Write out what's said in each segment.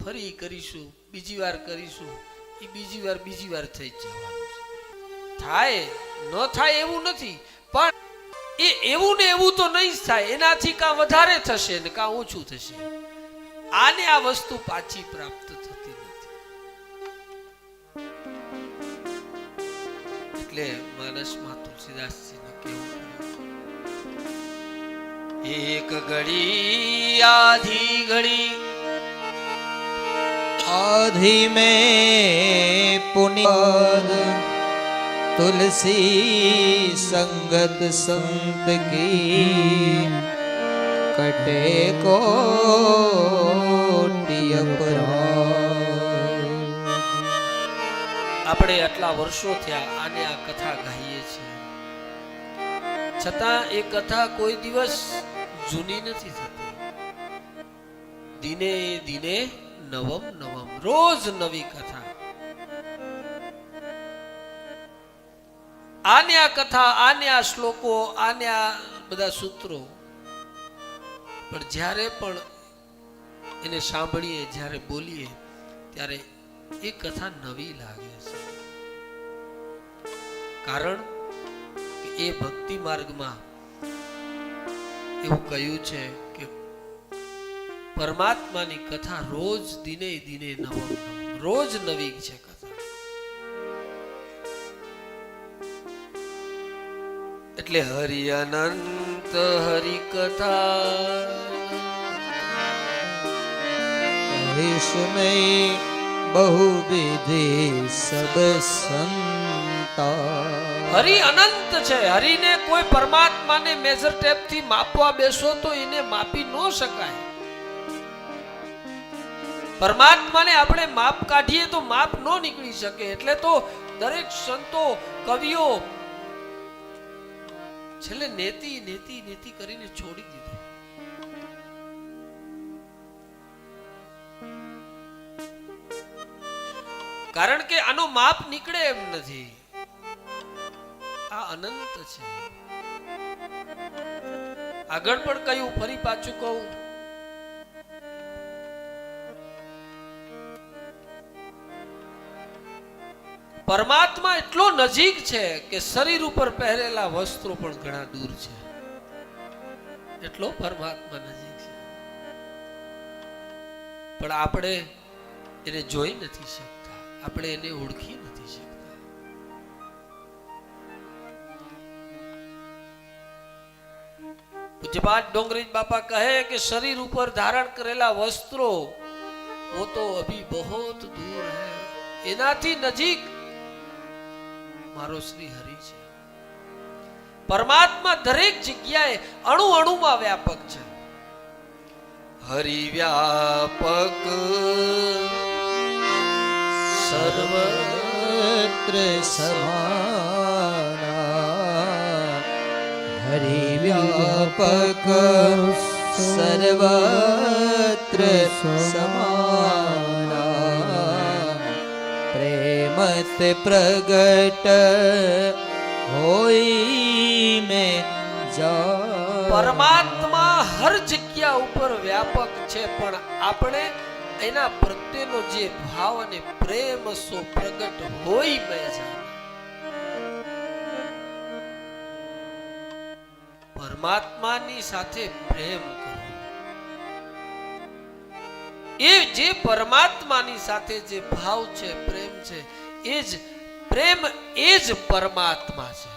ફરી કરીશું, બીજી વાર કરીશું, એ બીજી વાર થઈ જ જવાનું છે. થાય ન થાય એવું નથી, પણ એ એવું ને એવું તો નહીં જ થાય, એનાથી કાં વધારે થશે ને કાં ઓછું થશે. આને આ વસ્તુ પાછી પ્રાપ્ત થતી નથી. એટલે માનસમાં તુલસીદાસજીને કેવું પડે, એક ઘડી આધી ઘડી आधि में पुनियाद तुलसी संगत संत की कटे कोटि अपराध। આપણે આટલા વર્ષો થયા આને આ કથા ગાઈએ છીએ, છતાં એ કથા કોઈ દિવસ જૂની નથી થતી. દિને દિને નવમ નવમ, રોજ નવી કથા. આને આ કથા, આને આ શ્લોકો, આને આ બધા સૂત્રો, પણ જ્યારે પણ એને સાંભળીએ, જ્યારે બોલીએ, ત્યારે એ કથા નવી લાગે છે. કારણ કે એ ભક્તિ માર્ગમાં એવું કહ્યું છે કે પરમાત્માની કથા રોજ દિને દિને નવમ, રોજ નવી છે કથા. એટલે હરિ અનંત હરિ કથા इसमें बहुविधि सब संता। હરિ અનંત છે. હરિને કોઈ પરમાત્માને મેજર ટેપ થી માપવા બેસો તો એને માપી ન શકાય. પરમાત્માને આપણે માપ કાઢીએ તો માપ ન નીકળી શકે. એટલે તો દરેક સંતો, કવિઓ છેલ્લે નેતિ નેતિ નેતિ કરીને છોડી દીધું. કારણ કે આનો માપ નીકળે એમ નથી. આ અનંત છે. આગળ પણ કહ્યું, ફરી પાછું કહું, પરમાત્મા એટલો નજીક છે કે શરીર ઉપર પહેરેલા વસ્ત્રો પણ ઘણા દૂર છે. એટલો પરમાત્મા નજીક છે, પણ આપણે એને જોઈ નથી શકતા, આપણે એને ઓળખી નથી શકતા. પૂજ્યપાદ ડોંગરીજ બાપા કહે કે શરીર ઉપર ધારણ કરેલા વસ્ત્રો वो तो अभी बहुत दूर है, એનાથી નજીક મારો શ્રી હરિ છે. પરમાત્મા દરેક જગ્યાએ અણુ અણુમાં વ્યાપક છે. હરિ વ્યાપક सर्वत्र समाना। हरि व्यापक सर्वत्र समाना। प्रेमत प्रगट होई में जा। પરમાત્મા હર જગ્યા ઉપર વ્યાપક છે, પણ આપણે એના પ્રત્યેનો જે ભાવ અને પ્રેમ સો પ્રગટ હોય મેં જાણે. પરમાત્માની સાથે પ્રેમ કરો. એ જે પરમાત્માની સાથે જે ભાવ છે, પ્રેમ છે, એ જ પ્રેમ, એ જ પરમાત્મા છે.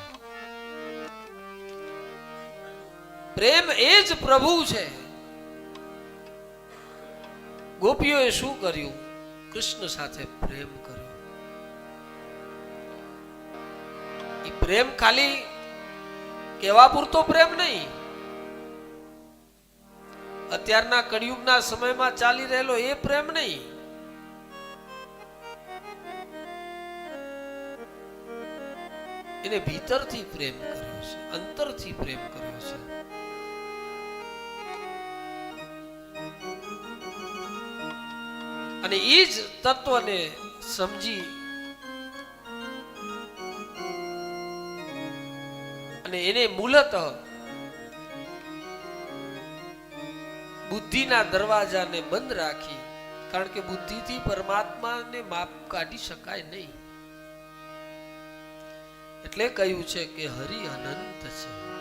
પ્રેમ એ જ પ્રભુ છે. ગોપીઓએ શું કર્યું? કૃષ્ણ સાથે પ્રેમ કર્યો. એ પ્રેમ ખાલી કેવા પૂરતો પ્રેમ નહીં, અત્યારના કળિયુગના સમયમાં ચાલી રહેલો એ પ્રેમ નહીં. એને ભીતરથી પ્રેમ કર્યો છે, અંતરથી પ્રેમ કર્યો છે. અને એ જ તત્વને સમજી અને એને મૂલતઃ બુદ્ધિના દરવાજાને બંધ રાખી કારણ કે બુદ્ધિથી પરમાત્માને માપ કાઢી શકાય નહીં. એટલે કહ્યું છે કે હરિ અનંત છે.